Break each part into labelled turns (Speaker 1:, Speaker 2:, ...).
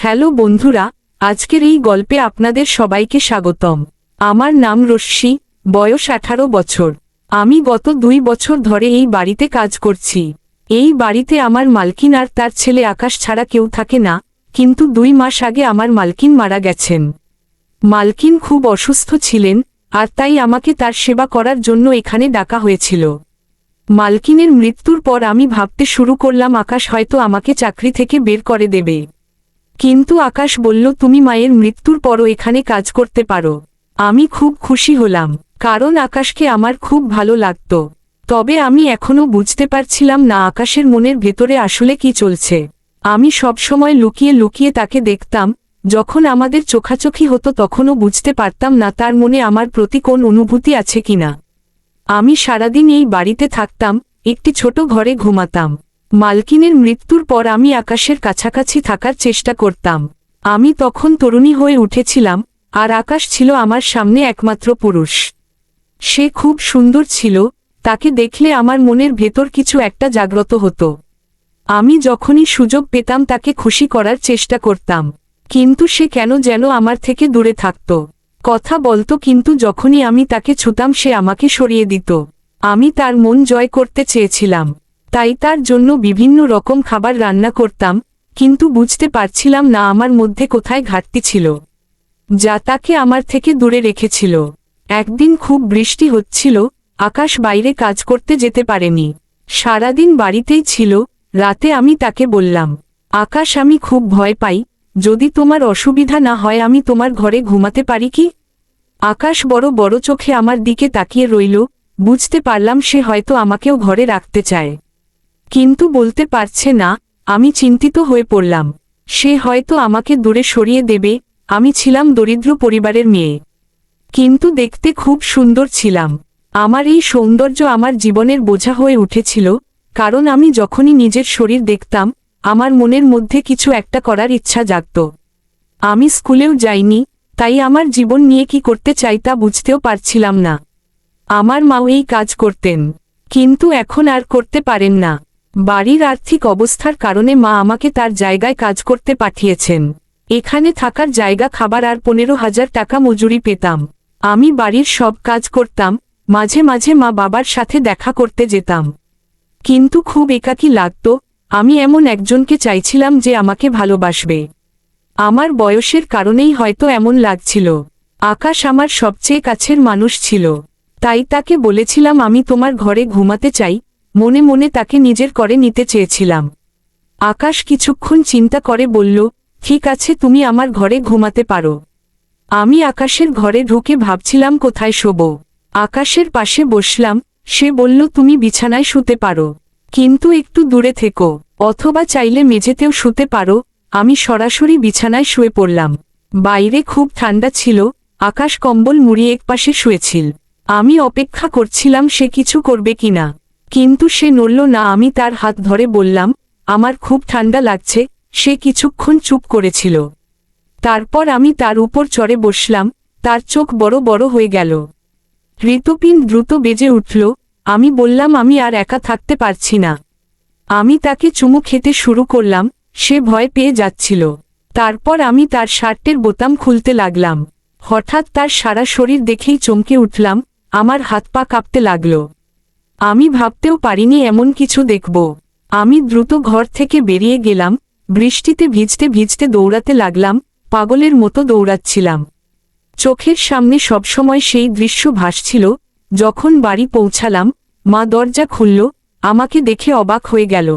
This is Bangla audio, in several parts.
Speaker 1: হ্যালো বন্ধুরা, আজকের এই গল্পে আপনাদের সবাইকে স্বাগতম। আমার নাম রশ্মি, বয়স 18 বছর। আমি গত 2 বছর ধরে এই বাড়িতে কাজ করছি। এই বাড়িতে আমার মালকিন আর তার ছেলে আকাশ ছাড়া কেউ থাকে না, কিন্তু 2 মাস আগে আমার মালকিন মারা গেছেন। মালকিন খুব অসুস্থ ছিলেন, আর তাই আমাকে তার সেবা করার জন্য এখানে ডাকা হয়েছিল। মালকিনের মৃত্যুর পর আমি ভাবতে শুরু করলাম আকাশ হয়তো আমাকে চাকরি থেকে বের করে দেবে। কিন্তু আকাশ বলল, তুমি মায়ের মৃত্যুর পরও এখানে কাজ করতে পারো। আমি খুব খুশি হলাম, কারণ আকাশকে আমার খুব ভালো লাগত। তবে আমি এখনো বুঝতে পারছিলাম না আকাশের মনের ভেতরে আসলে কি চলছে। আমি সবসময় লুকিয়ে লুকিয়ে তাকে দেখতাম। যখন আমাদের চোখাচোখি হতো তখনও বুঝতে পারতাম না তার মনে আমার প্রতি কোন অনুভূতি আছে কিনা। আমি সারাদিন এই বাড়িতে থাকতাম, একটি ছোট ঘরে ঘুমাতাম। মালকিনের মৃত্যুর পর আমি আকাশের কাছাকাছি থাকার চেষ্টা করতাম। আমি তখন তরুণী হয়ে উঠেছিলাম, আর আকাশ ছিল আমার সামনে একমাত্র পুরুষ। সে খুব সুন্দর ছিল, তাকে দেখলে আমার মনের ভেতর কিছু একটা জাগ্রত হতো। আমি যখনই সুযোগ পেতাম তাকে খুশি করার চেষ্টা করতাম, কিন্তু সে কেন যেন আমার থেকে দূরে থাকত। কথা বলতো, কিন্তু যখনই আমি তাকে ছুতাম সে আমাকে সরিয়ে দিত। আমি তার মন জয় করতে চেয়েছিলাম, তাই তার জন্য বিভিন্ন রকম খাবার রান্না করতাম, কিন্তু বুঝতে পারছিলাম না আমার মধ্যে কোথায় ঘাটতি ছিল, যা তাকে আমার থেকে দূরে রেখেছিল। একদিন খুব বৃষ্টি হচ্ছিল, আকাশ বাইরে কাজ করতে যেতে পারেনি। সারাদিন বাড়িতেই ছিল। রাতে আমি তাকে বললাম, আকাশ, আমি খুব ভয় পাই, যদি তোমার অসুবিধা না হয় আমি তোমার ঘরে ঘুমাতে পারি কি? আকাশ বড় বড় চোখে আমার দিকে তাকিয়ে রইল। বুঝতে পারলাম সে হয়তো আমাকেও ঘরে রাখতে চায়, কিন্তু বলতে পারছে না। আমি চিন্তিত হয়ে পড়লাম, সে হয়তো আমাকে দূরে সরিয়ে দেবে। আমি ছিলাম দরিদ্র পরিবারের মেয়ে, কিন্তু দেখতে খুব সুন্দর ছিলাম। আমার এই সৌন্দর্য আমার জীবনের বোঝা হয়ে উঠেছিল, কারণ আমি যখনই নিজের শরীর দেখতাম আমার মনের মধ্যে কিছু একটা করার ইচ্ছা জাগত। আমি স্কুলেও যাইনি, তাই আমার জীবন নিয়ে কি করতে চাই তা বুঝতেও পারছিলাম না। আমার মাও এই কাজ করতেন, কিন্তু এখন আর করতে পারেন না। বাড়ির আর্থিক অবস্থার কারণে মা আমাকে তার জায়গায় কাজ করতে পাঠিয়েছেন। এখানে থাকার জায়গা, খাবার আর 15,000 টাকা মজুরি পেতাম। আমি বাড়ির সব কাজ করতাম, মাঝে মাঝে মা বাবার সাথে দেখা করতে যেতাম, কিন্তু খুব একাকী লাগত। আমি এমন একজনকে চাইছিলাম যে আমাকে ভালোবাসবে। আমার বয়সের কারণেই হয়তো এমন লাগছিল। আকাশ আমার সবচেয়ে কাছের মানুষ ছিল, তাই তাকে বলেছিলাম, আমি তোমার ঘরে ঘুমাতে চাই। মনে মনে তাকে নিজের করে নিতে চেয়েছিলাম। আকাশ কিছুক্ষণ চিন্তা করে বলল, ঠিক আছে, তুমি আমার ঘরে ঘুমাতে পারো। আমি আকাশের ঘরে ঢুকে ভাবছিলাম কোথায় শোবো। আকাশের পাশে বসলাম। সে বলল, তুমি বিছানায় শুতে পারো, কিন্তু একটু দূরে থেকো, অথবা চাইলে মেঝেতেও শুতে পারো। আমি সরাসরি বিছানায় শুয়ে পড়লাম। বাইরে খুব ঠান্ডা ছিল, আকাশ কম্বল মুড়িয়ে একপাশে শুয়েছিল। আমি অপেক্ষা করছিলাম সে কিছু করবে কিনা, কিন্তু সে নড়ল না। আমি তার হাত ধরে বললাম, আমার খুব ঠান্ডা লাগছে। সে কিছুক্ষণ চুপ করেছিল, তারপর আমি তার উপর চড়ে বসলাম। তার চোখ বড় বড় হয়ে গেল, হৃৎপিণ্ড দ্রুত বেজে উঠল। আমি বললাম, আমি আর একা থাকতে পারছি না। আমি তাকে চুমু খেতে শুরু করলাম। সে ভয় পেয়ে যাচ্ছিল। তারপর আমি তার শার্টের বোতাম খুলতে লাগলাম। হঠাৎ তার সারা শরীর দেখেই চমকে উঠলাম। আমার হাত পা কাঁপতে লাগল। আমি ভাবতেও পারিনি এমন কিছু দেখব। আমি দ্রুত ঘর থেকে বেরিয়ে গেলাম। বৃষ্টিতে ভিজতে ভিজতে দৌড়াতে লাগলাম, পাগলের মতো দৌড়াচ্ছিলাম। চোখের সামনে সবসময় সেই দৃশ্য ভাসছিল। যখন বাড়ি পৌঁছালাম, মা দরজা খুলল। আমাকে দেখে অবাক হয়ে গেল।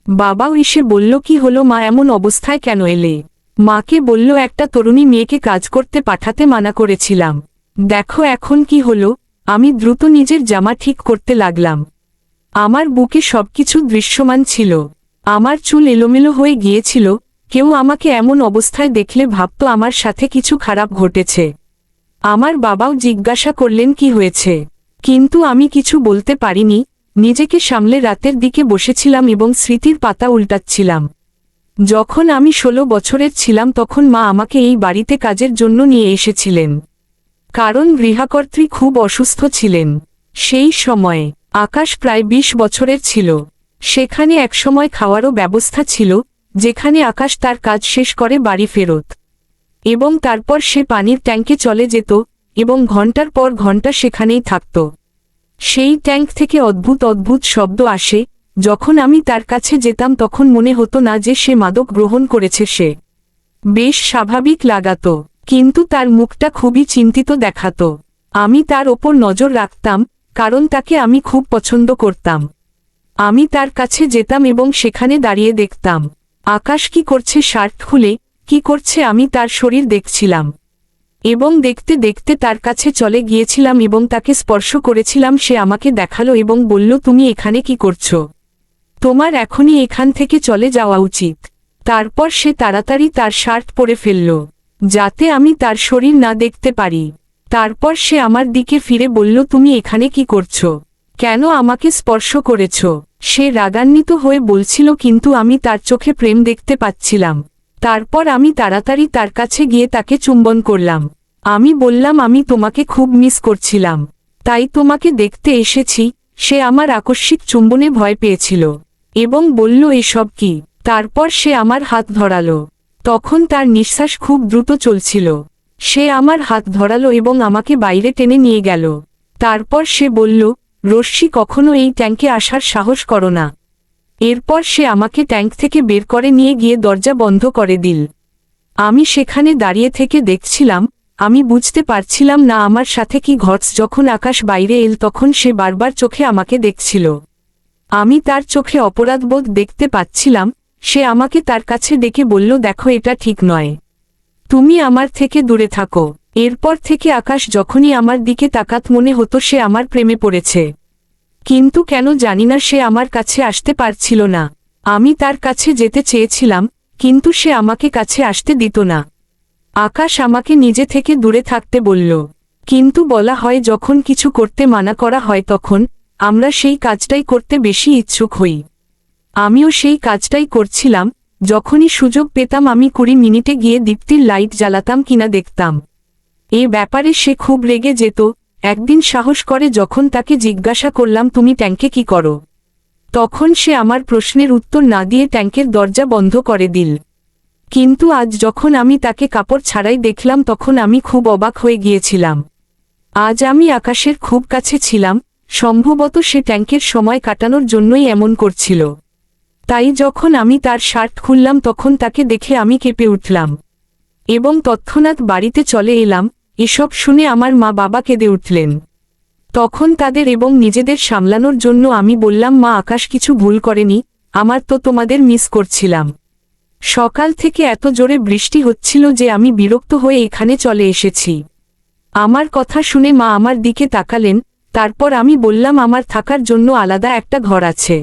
Speaker 1: বাবাও এসে বলল, কি হলো মা, এমন অবস্থায় কেন এলে? মাকে বলল, একটা তরুণী মেয়েকে কাজ করতে পাঠাতে মানা করেছিলাম। দেখো এখন কি হলো। আমি দ্রুত নিজের জামা ঠিক করতে লাগলাম। আমার বুকে সবকিছু দৃশ্যমান ছিল। আমার চুল এলোমেলো হয়ে গিয়েছিল। কেউ আমাকে এমন অবস্থায় দেখলে ভাবত আমার সাথে কিছু খারাপ ঘটেছে। আমার বাবাও জিজ্ঞাসা করলেন কি হয়েছে, কিন্তু আমি কিছু বলতে পারিনি। নিজেকে সামলে রাতের দিকে বসেছিলাম এবং স্মৃতির পাতা উল্টাচ্ছিলাম। যখন আমি 16 বছরের ছিলাম তখন মা আমাকে এই বাড়িতে কাজের জন্য নিয়ে এসেছিলেন, কারণ গৃহকর্ত্রী খুব অসুস্থ ছিলেন। সেই সময়ে আকাশ প্রায় 20 বছরের ছিল। সেখানে একসময় খাওয়ারও ব্যবস্থা ছিল, যেখানে আকাশ তার কাজ শেষ করে বাড়ি ফেরত এবং তারপর সে পানির ট্যাঙ্কে চলে যেত এবং ঘন্টার পর ঘন্টা সেখানেই থাকত। সেই ট্যাঙ্ক থেকে অদ্ভুত অদ্ভুত শব্দ আসে। যখন আমি তার কাছে যেতাম তখন মনে হতো না যে সে মাদক গ্রহণ করেছে, সে বেশ স্বাভাবিক লাগাত, কিন্তু তার মুখটা খুবই চিন্তিত দেখাতো। আমি তার ওপর নজর রাখতাম, কারণ তাকে আমি খুব পছন্দ করতাম। আমি তার কাছে যেতাম এবং সেখানে দাঁড়িয়ে দেখতাম আকাশ কি করছে, শার্ট খুলে কি করছে আমি তার শরীর দেখছিলাম এবং দেখতে দেখতে তার কাছে চলে গিয়েছিলাম এবং তাকে স্পর্শ করেছিলাম। সে আমাকে দেখালো এবং বলল, তুমি এখানে কি করছো? তোমার এখনই এখান থেকে চলে যাওয়া উচিত। তারপর সে তাড়াতাড়ি তার শার্ট পরে ফেলল, যাতে আমি তার শরীর না দেখতে পারি। তারপর সে আমার দিকে ফিরে বলল, তুমি এখানে কি করছো? কেন আমাকে স্পর্শ করেছ? সে রাগান্বিত হয়ে বলছিল, কিন্তু আমি তার চোখে প্রেম দেখতে পাচ্ছিলাম। তারপর আমি তাড়াতাড়ি তার কাছে গিয়ে তাকে চুম্বন করলাম। আমি বললাম, আমি তোমাকে খুব মিস করছিলাম, তাই তোমাকে দেখতে এসেছি। সে আমার আকস্মিক চুম্বনে ভয় পেয়েছিল এবং বলল, এসব কি? তারপর সে আমার হাত ধরালো। তখন তার নিঃশ্বাস খুব দ্রুত চলছিল। সে আমার হাত ধরালো এবং আমাকে বাইরে টেনে নিয়ে গেল। তারপর সে বলল, রশ্মি, কখনো এই ট্যাঙ্কে আসার সাহস করো না। এরপর সে আমাকে ট্যাঙ্ক থেকে বের করে নিয়ে গিয়ে দরজা বন্ধ করে দিল। আমি সেখানে দাঁড়িয়ে থেকে দেখছিলাম। আমি বুঝতে পারছিলাম না আমার সাথে কি ঘটছে। যখন আকাশ বাইরে এল তখন সে বারবার চোখে আমাকে দেখছিল। আমি তার চোখে অপরাধবোধ দেখতে পাচ্ছিলাম। সে আমাকে তার কাছে ডেকে বলল, দেখো, এটা ঠিক নয়, তুমি আমার থেকে দূরে থাকো। এরপর থেকে আকাশ যখনই আমার দিকে তাকাত মনে হতো সে আমার প্রেমে পড়েছে, কিন্তু কেন জানি না সে আমার কাছে আসতে পারছিল না। আমি তার কাছে যেতে চেয়েছিলাম, কিন্তু সে আমাকে কাছে আসতে দিত না। আকাশ আমাকে নিজে থেকে দূরে থাকতে বলল, কিন্তু বলা হয় যখন কিছু করতে মানা করা হয় তখন আমরা সেই কাজটাই করতে বেশি ইচ্ছুক হই। আমিও সেই কাজটাই করছিলাম। যখনই সুযোগ পেতাম আমি 20 মিনিটে গিয়ে দীপ্তির লাইট জ্বালাতাম কিনা দেখতাম। এ ব্যাপারে সে খুব রেগে যেত। একদিন সাহস করে যখন তাকে জিজ্ঞাসা করলাম, তুমি ট্যাঙ্কে কি করো? তখন সে আমার প্রশ্নের উত্তর না দিয়ে ট্যাঙ্কের দরজা বন্ধ করে দিল। কিন্তু আজ যখন আমি তাকে কাপড় ছাড়াই দেখলাম তখন আমি খুব অবাক হয়ে গিয়েছিলাম। আজ আমি আকাশের খুব কাছে ছিলাম। সম্ভবত সে ট্যাঙ্কের সময় কাটানোর জন্যই এমন করছিল। তাই যখন আমি তার শার্ট খুললাম তখন তাকে দেখে আমি কেঁপে উঠলাম এবং তৎক্ষণাৎ বাড়িতে চলে এলাম। এসব শুনে আমার মা বাবা কেঁদে উঠলেন। তখন তাদের এবং নিজেদের সামলানোর জন্য আমি বললাম, মা, আকাশ কিছু ভুল করেনি, আমার তো তোমাদের মিস করছিলাম। সকাল থেকে এত জোরে বৃষ্টি হচ্ছিল যে আমি বিরক্ত হয়ে এখানে চলে এসেছি। আমার কথা শুনে মা আমার দিকে তাকালেন। তারপর আমি বললাম, আমার থাকার জন্য আলাদা একটা ঘর আছে,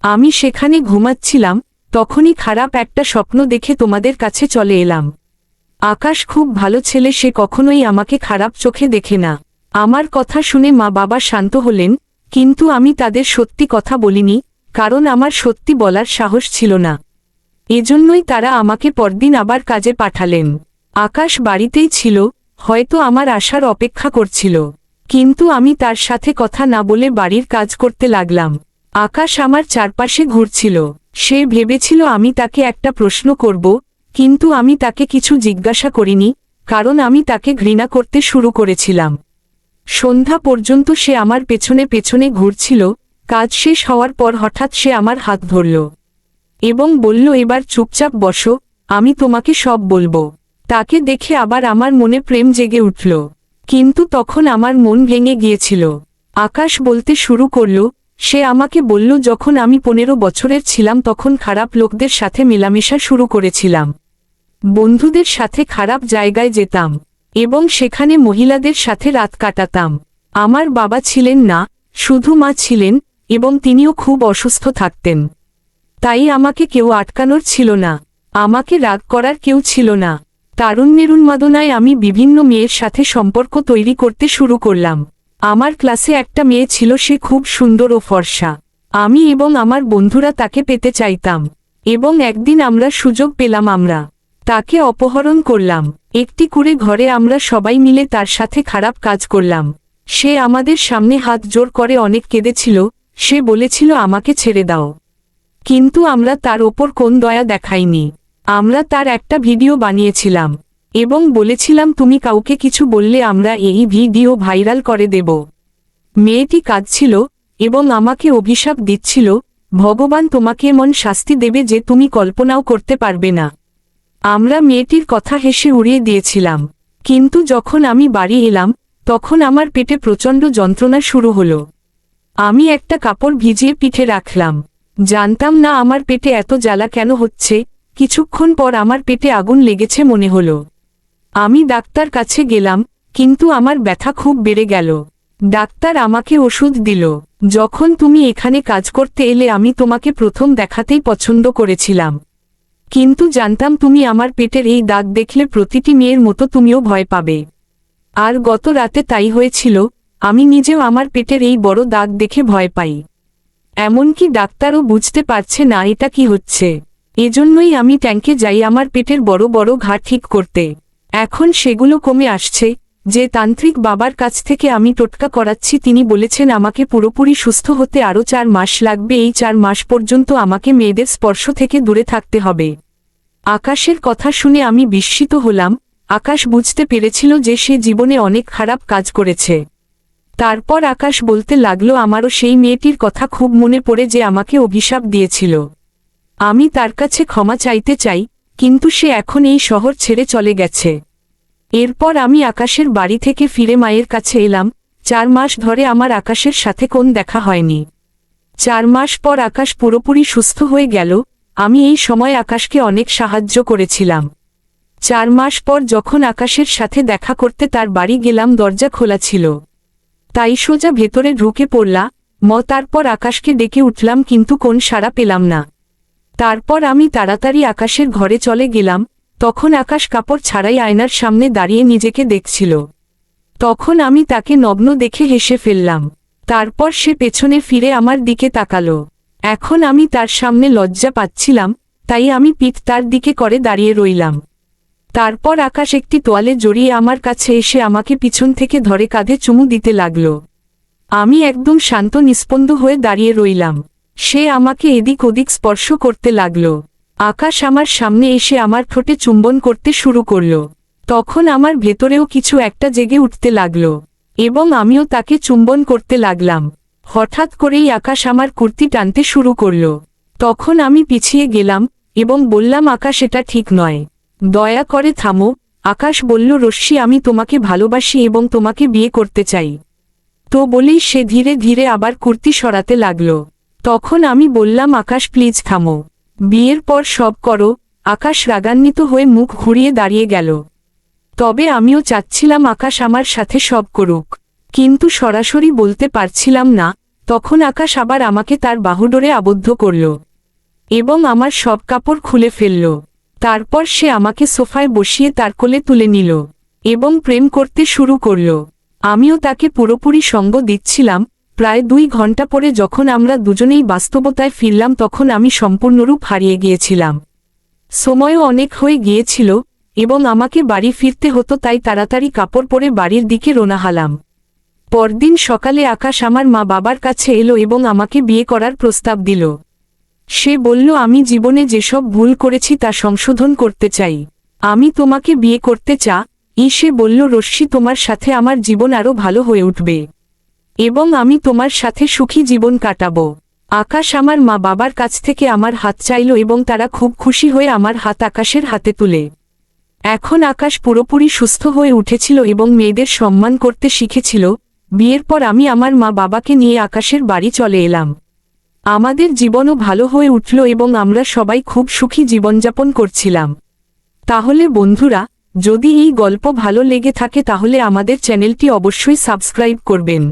Speaker 1: আমি সেখানে ঘুমাচ্ছিলাম। তখনই খারাপ একটা স্বপ্ন দেখে তোমাদের কাছে চলে এলাম। আকাশ খুব ভালো ছেলে, সে কখনোই আমাকে খারাপ চোখে দেখে না। আমার কথা শুনে মা বাবা শান্ত হলেন, কিন্তু আমি তাদের সত্যি কথা বলিনি, কারণ আমার সত্যি বলার সাহস ছিল না। এজন্যই তারা আমাকে পরদিন আবার কাজে পাঠালেন। আকাশ বাড়িতেই ছিল, হয়তো আমার আসার অপেক্ষা করছিল, কিন্তু আমি তার সাথে কথা না বলে বাড়ির কাজ করতে লাগলাম। আকাশ আমার চারপাশে ঘুরছিল। সে ভেবেছিল আমি তাকে একটা প্রশ্ন করব, কিন্তু আমি তাকে কিছু জিজ্ঞাসা করিনি, কারণ আমি তাকে ঘৃণা করতে শুরু করেছিলাম। সন্ধ্যা পর্যন্ত সে আমার পেছনে পেছনে ঘুরছিল। কাজ শেষ হওয়ার পর হঠাৎ সে আমার হাত ধরল এবং বলল, এবার চুপচাপ বসো, আমি তোমাকে সব বলবো। তাকে দেখে আবার আমার মনে প্রেম জেগে উঠল, কিন্তু তখন আমার মন ভেঙে গিয়েছিল। আকাশ বলতে শুরু করল, সে আমাকে বলল, যখন আমি 15 বছরের ছিলাম তখন খারাপ লোকদের সাথে মেলামেশা শুরু করেছিলাম। বন্ধুদের সাথে খারাপ জায়গায় যেতাম এবং সেখানে মহিলাদের সাথে রাত কাটাতাম। আমার বাবা ছিলেন না, শুধু মা ছিলেন, এবং তিনিও খুব অসুস্থ থাকতেন। তাই আমাকে কেউ আটকানোর ছিল না, আমাকে রাগ করার কেউ ছিল না। তারুণ্যের উন্মাদনায় আমি বিভিন্ন মেয়ের সাথে সম্পর্ক তৈরি করতে শুরু করলাম। আমার ক্লাসে একটা মেয়ে ছিল, সে খুব সুন্দর ও ফর্সা। আমি এবং আমার বন্ধুরা তাকে পেতে চাইতাম এবং একদিন আমরা সুযোগ পেলাম, আমরা তাকে অপহরণ করলাম। একটি করে ঘরে আমরা সবাই মিলে তার সাথে খারাপ কাজ করলাম। সে আমাদের সামনে হাত জোর করে অনেক কেঁদেছিল। সে বলেছিল, আমাকে ছেড়ে দাও। কিন্তু আমরা তার ওপর কোন দয়া দেখাইনি। আমরা তার একটা ভিডিও বানিয়েছিলাম এবং বলেছিলাম তুমি কাউকে কিছু বললে আমরা এই ভিডিও ভাইরাল করে দেব। মেয়েটি কাঁদছিল এবং আমাকে অভিশাপ দিচ্ছিল, ভগবান তোমাকে এমন শাস্তি দেবে যে তুমি কল্পনাও করতে পারবে না। আমরা মেয়েটির কথা হেসে উড়িয়ে দিয়েছিলাম। কিন্তু যখন আমি বাড়ি এলাম তখন আমার পেটে প্রচণ্ড যন্ত্রণা শুরু হলো। আমি একটা কাপড় ভিজিয়ে পিঠে রাখলাম। জানতাম না আমার পেটে এত জ্বালা কেন হচ্ছে। কিছুক্ষণ পর আমার পেটে আগুন লেগেছে মনে হলো। আমি ডাক্তার কাছে গেলাম, কিন্তু আমার ব্যথা খুব বেড়ে গেল। ডাক্তার আমাকে ওষুধ দিল। যখন তুমি এখানে কাজ করতে এলে আমি তোমাকে প্রথম দেখাতেই পছন্দ করেছিলাম, কিন্তু জানতাম তুমি আমার পেটের এই দাগ দেখলে প্রতিটি মেয়ের মতো তুমিও ভয় পাবে। আর গত রাতে তাই হয়েছিল, আমি নিজেও আমার পেটের এই বড় দাগ দেখে ভয় পাই। এমনকি ডাক্তারও বুঝতে পারছে না এটা কি হচ্ছে। এজন্যই আমি ট্যাঙ্কে যাই আমার পেটের বড় বড় ঘা ঠিক করতে। এখন সেগুলো কমে আসছে। যে তান্ত্রিক বাবার কাছ থেকে আমি টোটকা করাচ্ছি তিনি বলেছেন আমাকে পুরোপুরি সুস্থ হতে আরও 4 মাস লাগবে। এই 4 মাস পর্যন্ত আমাকে মেয়েদের স্পর্শ থেকে দূরে থাকতে হবে। আকাশের কথা শুনে আমি বিস্মিত হলাম। আকাশ বুঝতে পেরেছিল যে সে জীবনে অনেক খারাপ কাজ করেছে। তারপর আকাশ বলতে লাগলো আমারও সেই মেয়েটির কথা খুব মনে পড়ে যে আমাকে অভিশাপ দিয়েছিল। আমি তার কাছে ক্ষমা চাইতে চাই, কিন্তু সে এখন এই শহর ছেড়ে চলে গেছে। এরপর আমি আকাশের বাড়ি থেকে ফিরে মায়ের কাছে এলাম। 4 মাস ধরে আমার আকাশের সাথে কোন দেখা হয়নি। 4 মাস পর আকাশ পুরোপুরি সুস্থ হয়ে গেল। আমি এই সময় আকাশকে অনেক সাহায্য করেছিলাম। 4 মাস পর যখন আকাশের সাথে দেখা করতে তার বাড়ি গেলাম দরজা খোলা ছিল, তাই সোজা ভেতরে ঢুকে পড়লাম। তারপর আকাশকে ডেকে উঠলাম কিন্তু কোন সাড়া পেলাম না। তারপর আমি তাড়াতাড়ি আকাশের ঘরে চলে গেলাম। তখন আকাশ কাপড় ছাড়াই আয়নার সামনে দাঁড়িয়ে নিজেকে দেখছিল। তখন আমি তাকে নগ্ন দেখে হেসে ফেললাম। তারপর সে পেছনে ফিরে আমার দিকে তাকালো। এখন আমি তার সামনে লজ্জা পাচ্ছিলাম, তাই আমি পিঠ তার দিকে করে দাঁড়িয়ে রইলাম। তারপর আকাশ একটি তোয়ালে জড়িয়ে আমার কাছে এসে আমাকে পিছন থেকে ধরে কাঁধে চুমু দিতে লাগল। আমি একদম শান্ত নিস্পন্দ হয়ে দাঁড়িয়ে রইলাম। সে আমাকে এদিক ওদিক স্পর্শ করতে লাগল। আকাশ আমার সামনে এসে আমার ঠোঁটে চুম্বন করতে শুরু করল। তখন আমার ভেতরেও কিছু একটা জেগে উঠতে লাগল এবং আমিও তাকে চুম্বন করতে লাগলাম। হঠাৎ করেই আকাশ আমার কুর্তি টানতে শুরু করল। তখন আমি পিছিয়ে গেলাম এবং বললাম আকাশ এটা ঠিক নয়, দয়া করে থামো। আকাশ বলল রশ্মি আমি তোমাকে ভালোবাসি এবং তোমাকে বিয়ে করতে চাই। তো বলেই সে ধীরে ধীরে আবার কুর্তি সরাতে লাগল। তখন আমি বললাম আকাশ প্লিজ থামো, বিয়ের পর সব করো। আকাশ রাগান্বিত হয়ে মুখ ঘুরিয়ে দাঁড়িয়ে গেল। তবে আমিও চাচ্ছিলাম আকাশ আমার সাথে সব করুক, কিন্তু সরাসরি বলতে পারছিলাম না। তখন আকাশ আবার আমাকে তার বাহুডোরে আবদ্ধ করল এবং আমার সব কাপড় খুলে ফেলল। তারপর সে আমাকে সোফায় বসিয়ে তার কোলে তুলে নিল এবং প্রেম করতে শুরু করল। আমিও তাকে পুরোপুরি সঙ্গ দিচ্ছিলাম। প্রায় 2 ঘন্টা পরে যখন আমরা দুজনেই বাস্তবতায় ফিরলাম তখন আমি সম্পূর্ণরূপ হারিয়ে গিয়েছিলাম। সময়ও অনেক হয়ে গিয়েছিল এবং আমাকে বাড়ি ফিরতে হতো, তাই তাড়াতাড়ি কাপড় পরে বাড়ির দিকে রওনা হলাম। পরদিন সকালে আকাশ আমার মা বাবার কাছে এলো এবং আমাকে বিয়ে করার প্রস্তাব দিল। সে বলল আমি জীবনে যেসব ভুল করেছি তা সংশোধন করতে চাই, আমি তোমাকে বিয়ে করতে চাই। সে বলল রশ্মি তোমার সাথে আমার জীবন আরও ভালো হয়ে উঠবে এবং আমি তোমার সাথে সুখী জীবন কাটাবো। আকাশ আমার মা বাবার কাছ থেকে আমার হাত চাইল এবং তারা খুব খুশি হয়ে আমার হাত আকাশের হাতে তুলে। এখন আকাশ পুরোপুরি সুস্থ হয়ে উঠেছিল এবং মেয়েদের সম্মান করতে শিখেছিল। বিয়ের পর আমি আমার মা বাবাকে নিয়ে আকাশের বাড়ি চলে এলাম। আমাদের জীবনও ভালো হয়ে উঠল এবং আমরা সবাই খুব সুখী জীবনযাপন করছিলাম। তাহলে বন্ধুরা, যদি এই গল্প ভালো লেগে থাকে তাহলে আমাদের চ্যানেলটি অবশ্যই সাবস্ক্রাইব করবেন।